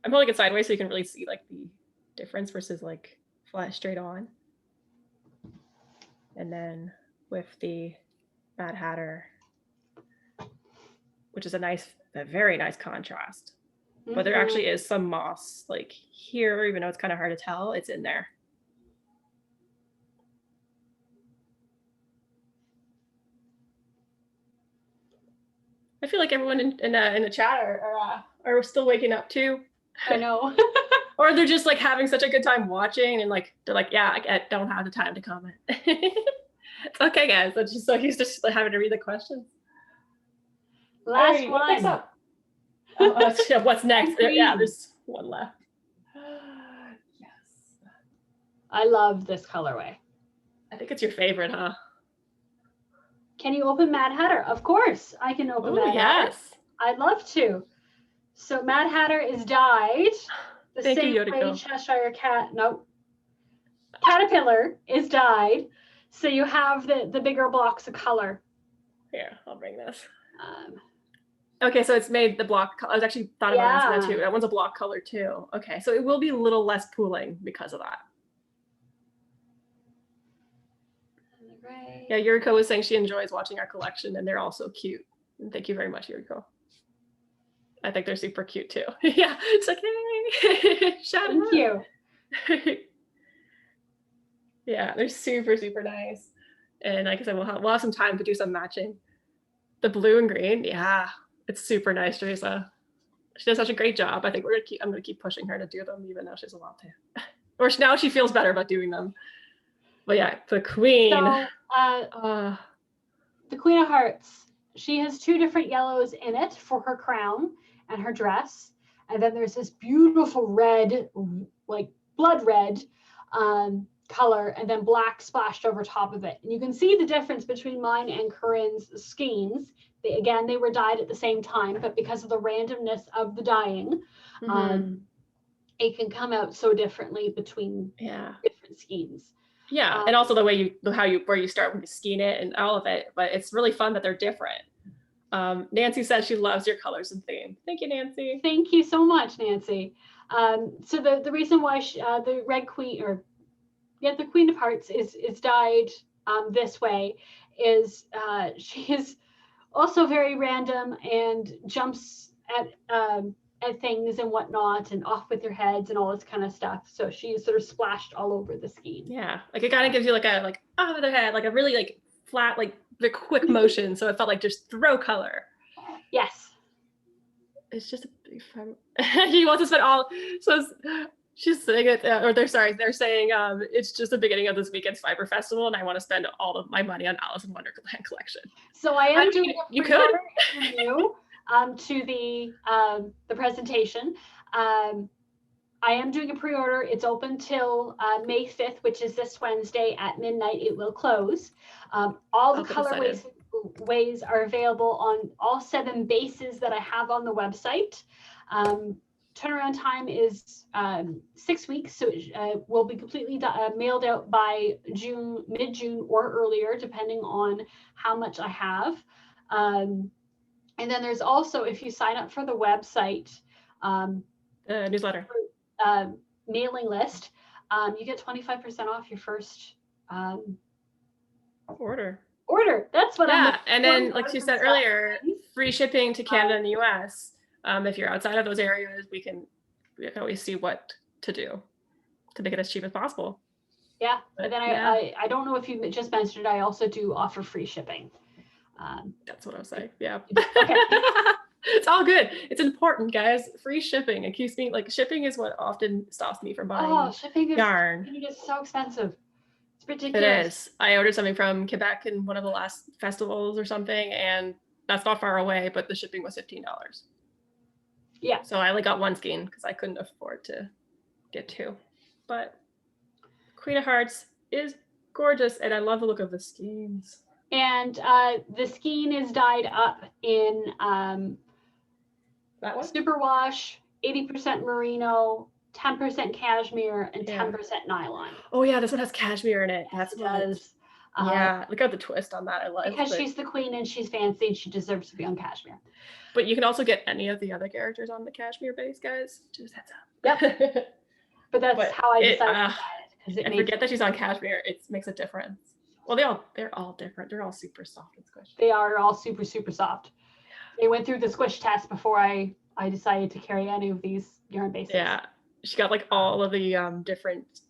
I'm holding it sideways so you can really see like the difference versus like flat straight on. And then with the Mad Hatter, which is a very nice contrast. But there actually is some moss like here, even though it's kind of hard to tell, it's in there. I feel like everyone in the chat are still waking up too. I know. Or they're just like having such a good time watching and like they're like, yeah, I don't have the time to comment. It's okay, guys. I'm just so used to having to read the questions. Last one. Next up? What's next? Yeah, there's one left. Yes. I love this colorway. I think it's your favorite, huh? Can you open Mad Hatter? Of course, I can open Mad Hatter. I'd love to. So Mad Hatter is dyed the same way Cheshire Cat. Nope. Caterpillar is dyed. So you have the bigger blocks of color. Here, I'll bring this. Okay, so it's made the block color. I was actually thought about that too. That one's a block color too. Okay, so it will be a little less pooling because of that. Yeah, Yuriko was saying she enjoys watching our collection and they're all so cute. And thank you very much, Yuriko. I think they're super cute too. Yeah, it's like, hey, thank you. Yeah, they're super, super nice. And like I said, we'll have some time to do some matching. The blue and green, yeah, it's super nice, Teresa. She does such a great job. I think I'm gonna keep pushing her to do them, even though she doesn't want to. Or now she feels better about doing them. But yeah, the queen. So, the Queen of Hearts, she has two different yellows in it for her crown and her dress. And then there's this beautiful red, like blood red color, and then black splashed over top of it. And you can see the difference between mine and Corinne's skeins. They were dyed at the same time, but because of the randomness of the dyeing, it can come out so differently between different skeins. Yeah, and also the way where you start when you skein it and all of it, but it's really fun that they're different. Nancy says she loves your colors and theme. Thank you, Nancy. Thank you so much, Nancy. So the reason why the Red Queen, the Queen of Hearts is dyed this way is she is also very random and jumps at things and whatnot and off with your heads and all this kind of stuff. So she's sort of splashed all over the skein. Yeah, like it kind of gives you like off of the head, like a really like flat, like the quick motion. So it felt like just throw color. Yes. It's just a big fun. He wants to spend all. So she's saying it, or they're saying it's just the beginning of this weekend's Fibre Festival, and I want to spend all of my money on Alice in Wonderland collection. So I am doing a pre-order review to the presentation. I am doing a pre-order. It's open till May 5th, which is this Wednesday at midnight. It will close. All the colorways are available on all 7 bases that I have on the website. Turnaround time is 6 weeks, so it will be completely mailed out by mid-June or earlier, depending on how much I have. And then there's also, if you sign up for the website, newsletter, mailing list, you get 25% off your first order. That's what I'm. And then, like you said earlier, free shipping to Canada and the US. If you're outside of those areas, we can always see what to do to make it as cheap as possible. Yeah, but then I don't know if you just mentioned it. I also do offer free shipping. That's what I was saying. Yeah. Okay. It's all good. It's important, guys. Free shipping. It keeps me like shipping is what often stops me from buying Shipping yarn. is so expensive. It's It ridiculous. is. I ordered something from Quebec in one of the last festivals or something, and that's not far away, but the shipping was $15. Yeah. So I only got one skein because I couldn't afford to get two. But Queen of Hearts is gorgeous, and I love the look of the skeins. And the skein is dyed up in that one? superwash, 80% merino, 10% cashmere, and 10% nylon. Oh yeah, this one has cashmere in it. That's what it does. Yeah, look at the twist on that. I love because she's the queen and she's fancy and she deserves to be on cashmere. But you can also get any of the other characters on the cashmere base, guys. Just heads up. Yep. But how I decided to dye it. And forget that she's on cashmere. It makes a difference. Well, they're all different. They're all super soft and squishy. They are all super, super soft. They went through the squish test before I decided to carry any of these yarn bases. Yeah, she got like all of the different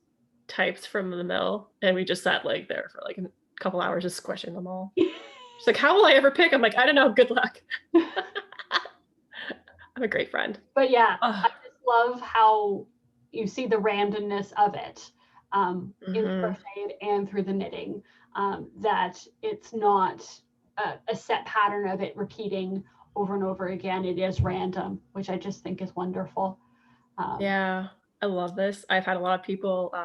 types from the mill, and we just sat like there for like a couple hours just squishing them all. She's like, how will I ever pick? I'm like, I don't know. Good luck. I'm a great friend. But yeah, I just love how you see the randomness of it in the crocheted and through the knitting. That it's not a set pattern of it repeating over and over again. It is random, which I just think is wonderful. Yeah, I love this. I've had a lot of people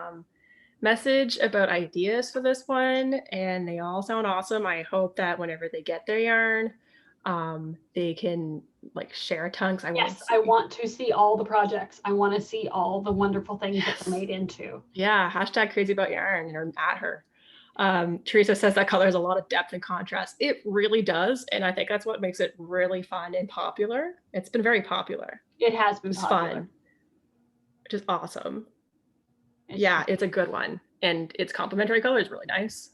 message about ideas for this one, and they all sound awesome. I hope that whenever they get their yarn, they can like share a ton. I want to see all the projects. I want to see all the wonderful things that they're made into. Yeah, hashtag crazy about yarn or at her. Teresa says that color has a lot of depth and contrast. It really does, and I think that's what makes it really fun and popular. It's been very popular. It has been popular. Fun, which is awesome. It's a good one, and its complementary color is really nice.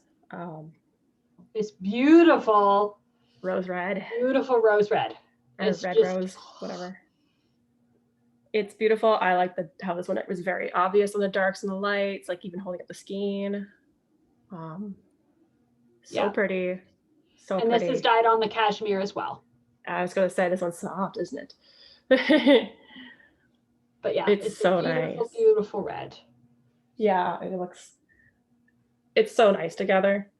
It's beautiful. Rose red. Beautiful rose red. It's red rose, whatever. It's beautiful. I like how this one was very obvious on the darks and the lights, like even holding up the skein. Pretty. So and pretty. This is dyed on the cashmere as well. I was gonna say this one's soft, isn't it? But yeah, it's so nice. Beautiful red. Yeah, it's so nice together.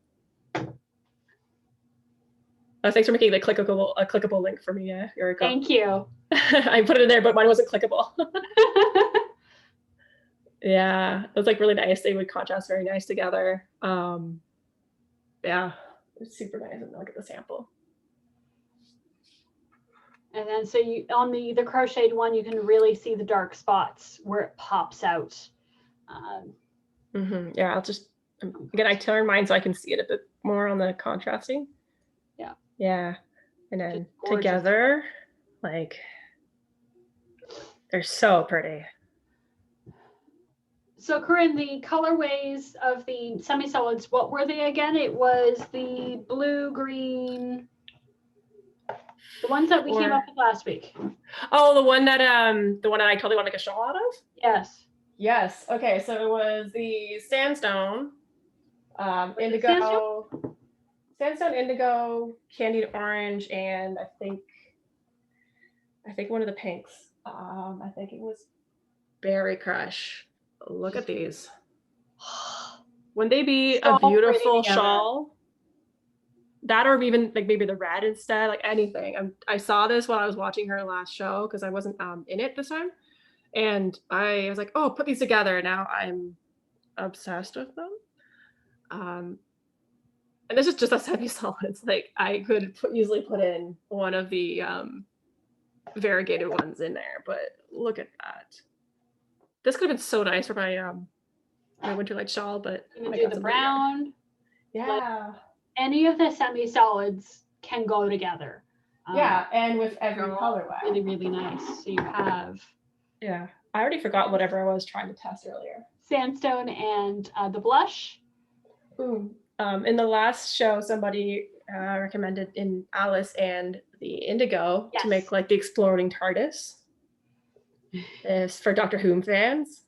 Thanks for making a clickable link for me. Yeah, here we go. Thank you. I put it in there, but mine wasn't clickable. Yeah, it was like really nice. They would contrast very nice together. Yeah, it's super nice. And look at the sample. And then so you on the crocheted one, you can really see the dark spots where it pops out. Yeah, I'll just again I turn mine so I can see it a bit more on the contrasting. Yeah, and then together, like they're so pretty. So Corinne, the colorways of the semi-solids, what were they again? It was the blue, green, the ones that we came up with last week. Oh, the one that I totally want to make a shawl out of? Yes. Okay, so it was the sandstone, indigo, sandstone, indigo, candied orange, and I think one of the pinks. I think it was berry crush. Look at these. Wouldn't they be a beautiful shawl? That, or even like maybe the red instead, like anything. I saw this while I was watching her last show because I wasn't in it this time, and I was like, oh, put these together. Now I'm obsessed with them. And this is just a semi-solids. Like I could easily put in one of the variegated ones in there, but look at that. This could have been so nice for my my winter light shawl, but you can do the brown. Yeah. Like, any of the semi-solids can go together. And with every colorway. Really, really nice. So you have. Yeah, I already forgot whatever I was trying to test earlier. Sandstone and the blush. Ooh. In the last show, somebody recommended in Alice and the indigo to make like the exploding TARDIS. It's for Doctor Who fans.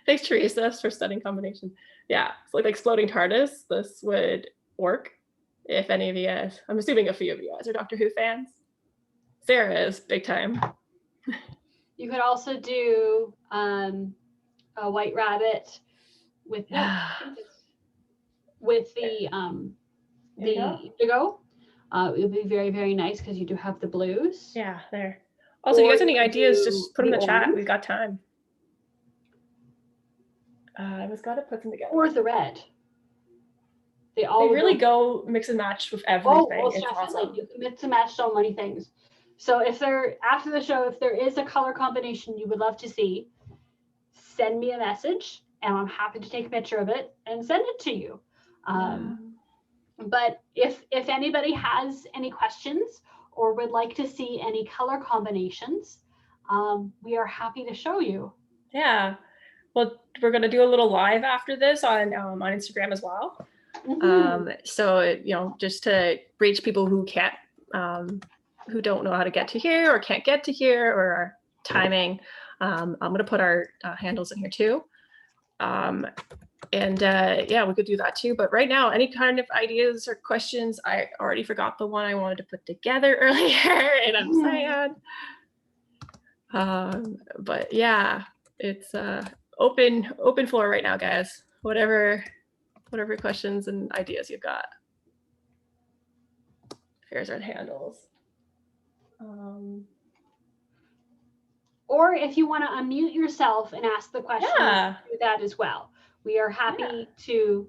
Thanks, Teresa, for studying combination. Yeah, it's like the exploding TARDIS. This would work. If any of you guys, I'm assuming a few of you guys are Doctor Who fans. Sarah is big time. You could also do a White Rabbit with with the indigo. It would be very, very nice because you do have the blues. Yeah, there. Also, you guys have any ideas, just put them in the chat. We've got time. I was got to put them together. Or the red. They really go mix and match with everything. Oh, it's awesome. You can mix and match so many things. So if after the show, if there is a color combination you would love to see, send me a message and I'm happy to take a picture of it and send it to you. But if anybody has any questions or would like to see any color combinations, we are happy to show you. Yeah. Well, we're going to do a little live after this on Instagram as well. So, just to reach people who can't, who don't know how to get to here or can't get to here or are timing, I'm going to put our handles in here too. Yeah, we could do that too. But right now, any kind of ideas or questions, I already forgot the one I wanted to put together earlier and I'm sad. But yeah, it's open floor right now, guys. Whatever questions and ideas you've got. Here's our handles. Or if you want to unmute yourself and ask the question, do that as well. We are happy to.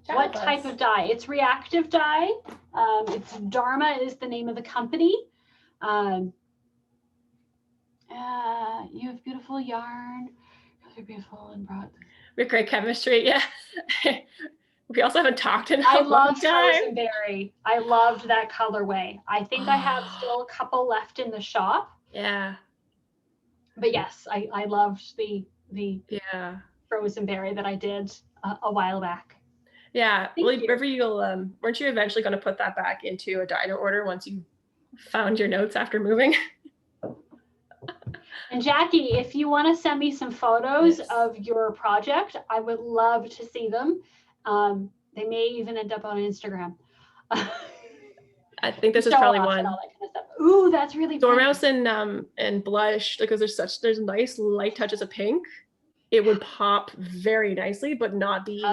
What type of dye? It's reactive dye. It's Dharma is the name of the company. You have beautiful yarn. You're beautiful and broad. We have great chemistry. Yeah. We also haven't talked in a long time. Frozen Berry. I loved that colorway. I think I have still a couple left in the shop. Yeah. But yes, I loved the Frozen Berry that I did a while back. Yeah. Well, River, weren't you eventually going to put that back into a dyer order once you found your notes after moving? And Jackie, if you want to send me some photos of your project, I would love to see them. They may even end up on Instagram. I think this is probably one. All that kind of stuff. Ooh, that's really Dormouse and blush, because there's nice light touches of pink. It would pop very nicely, but not be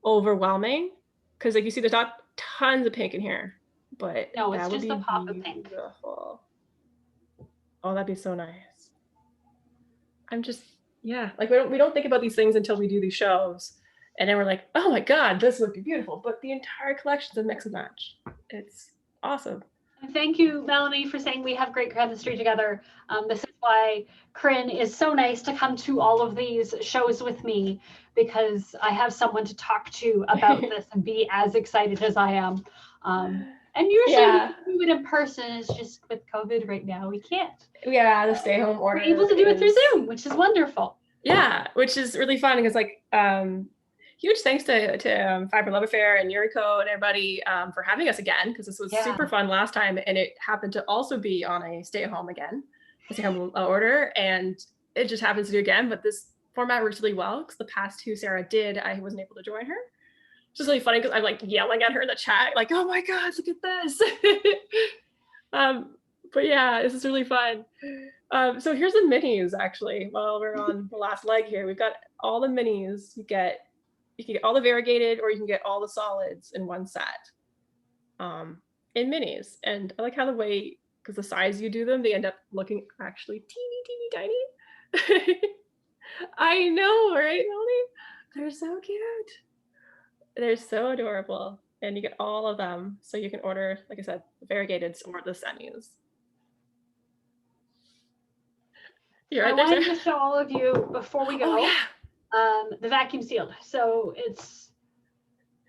overwhelming. Because like you see, there's not tons of pink in here, but no, it's just a pop of pink. Beautiful. Oh, that'd be so nice. I'm just, like we don't think about these things until we do these shows. And then we're like, oh my God, this would be beautiful. But the entire collection's a mix and match. It's awesome. And thank you, Melanie, for saying we have great chemistry together. This is why Corinne is so nice to come to all of these shows with me, because I have someone to talk to about this and be as excited as I am. And usually we do it in person. It's just with COVID right now, we can't. Yeah, the stay-home order. We're able to do it through Zoom, which is wonderful. Yeah, which is really fun because like huge thanks to Fibre Love Affair and Yuriko and everybody for having us again, because this was super fun last time, and it happened to also be on a stay-at-home order, and it just happens to do again. But this format works really well because the past two Sarah did, I wasn't able to join her. It's just really funny because I'm like yelling at her in the chat, like, "Oh my God, look at this!" But yeah, this is really fun. So here's the minis actually. While we're on the last leg here, we've got all the minis. You can get all the variegated, or you can get all the solids in one set in minis. And I like how because the size you do them, they end up looking actually teeny tiny. I know, right, Melanie? They're so cute. They're so adorable. And you get all of them. So you can order, like I said, the variegateds or the semis. I wanted to show all of you before we go. The vacuum sealed. So this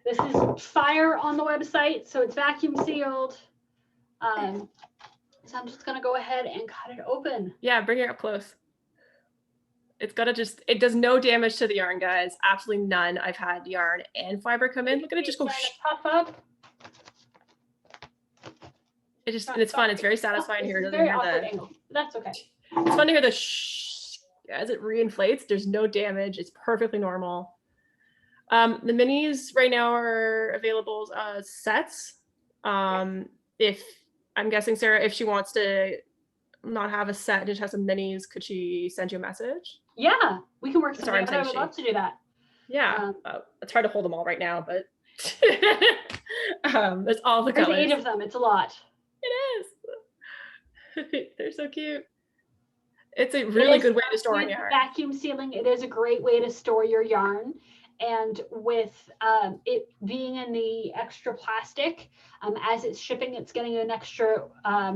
is fire on the website, so it's vacuum sealed. So I'm just gonna go ahead and cut it open. Yeah, bring it up close. It's gotta it does no damage to the yarn, guys. Absolutely none. I've had yarn and fiber come in. Look at it just go puff up. It's fun. It's very satisfying here. It's very awkward angle. That's okay. It's fun to hear the shh as it reinflates. There's no damage. It's perfectly normal. The minis right now are available as sets. If I'm guessing Sarah, if she wants to not have a set and just have some minis, could she send you a message? Yeah, we can work something Sorry, I'm out. saying I would love to do that. Yeah, it's hard to hold them all right now, but there's all the There's colors. 8 of them. It's a lot. It is. They're so cute. It's a really good way to store with yarn. Vacuum sealing, it is a great way to store your yarn. And with it being in the extra plastic, as it's shipping, it's getting an extra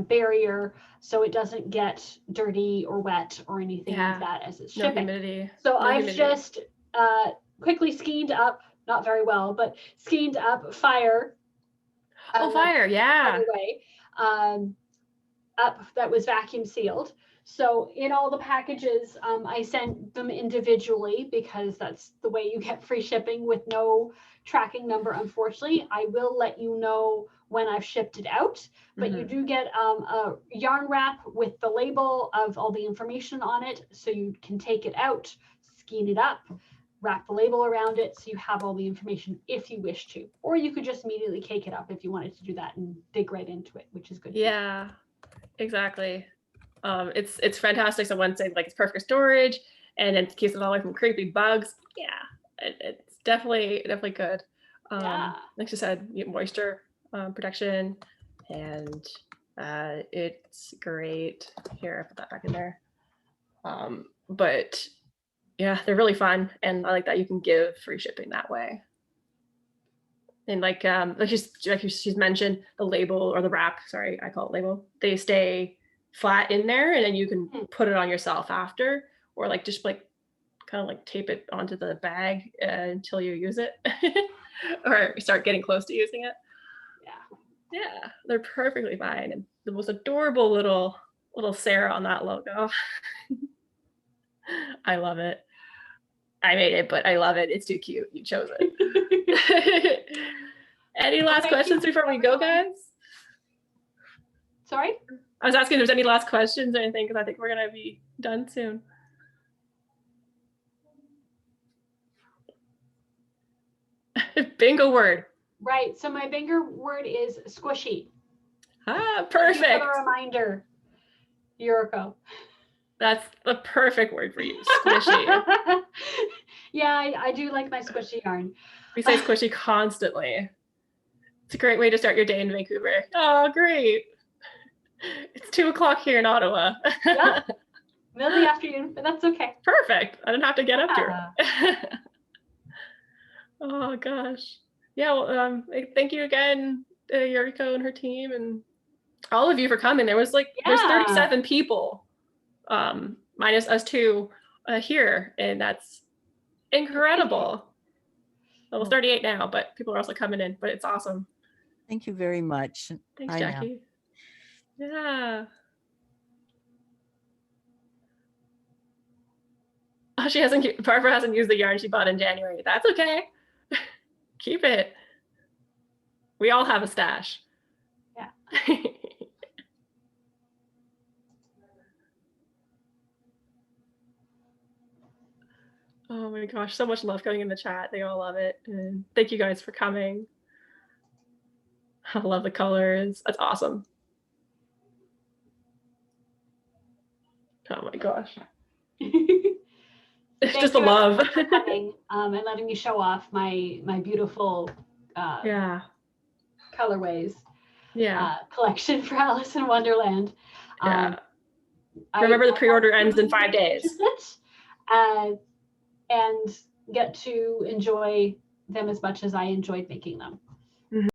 barrier so it doesn't get dirty or wet or anything like that as it's shipping. Humidity. So I've just quickly skeined up, not very well, but skeined up Fire. Fire, yeah. Way, up that was vacuum sealed. So in all the packages, I sent them individually because that's the way you get free shipping with no tracking number. Unfortunately, I will let you know when I've shipped it out, but you do get a yarn wrap with the label of all the information on it. So you can take it out, skein it up, wrap the label around it so you have all the information if you wish to, or you could just immediately cake it up if you wanted to do that and dig right into it, which is good. Yeah, exactly. It's fantastic. So once it's like it's perfect storage and it keeps it all away from creepy bugs. Yeah, it's definitely good. Like you said, moisture protection, and it's great. Here, I put that back in there. But yeah, they're really fun, and I like that you can give free shipping that way. And like she's mentioned, the label or the wrap, sorry, I call it label, they stay flat in there, and then you can put it on yourself after, or like just like kind of like tape it onto the bag until you use it or start getting close to using it. Yeah, they're perfectly fine, and the most adorable little Sarah on that logo. I love it. I made it, but I love it. It's too cute. You chose it. Any last questions before we go, guys? Sorry? I was asking if there's any last questions or anything, because I think we're going to be done soon. Bingo word. Right. So my bingo word is squishy. Ah, perfect. Thank you for the reminder, Yuriko. That's the perfect word for you, squishy. Yeah, I do like my squishy yarn. We say squishy constantly. It's a great way to start your day in Vancouver. Oh, great. It's 2:00 here in Ottawa. Yeah, middle of the afternoon, but that's okay. Perfect. I didn't have to get up here. Oh, gosh. Yeah, well, thank you again, Yuriko and her team, and all of you for coming. There was there's 37 people, minus us two here, and that's incredible. Well, 38 now, but people are also coming in, but it's awesome. Thank you very much. Thanks, Jackie. Yeah. Oh, Barbara hasn't used the yarn she bought in January. That's okay. Keep it. We all have a stash. Yeah. Oh my gosh, so much love coming in the chat. They all love it. And thank you guys for coming. I love the colors. That's awesome. Oh my gosh. It's just the love. For coming, and letting me show off my beautiful colorways collection for Alice in Wonderland. Remember, the pre-order ends in 5 days. And get to enjoy them as much as I enjoyed making them.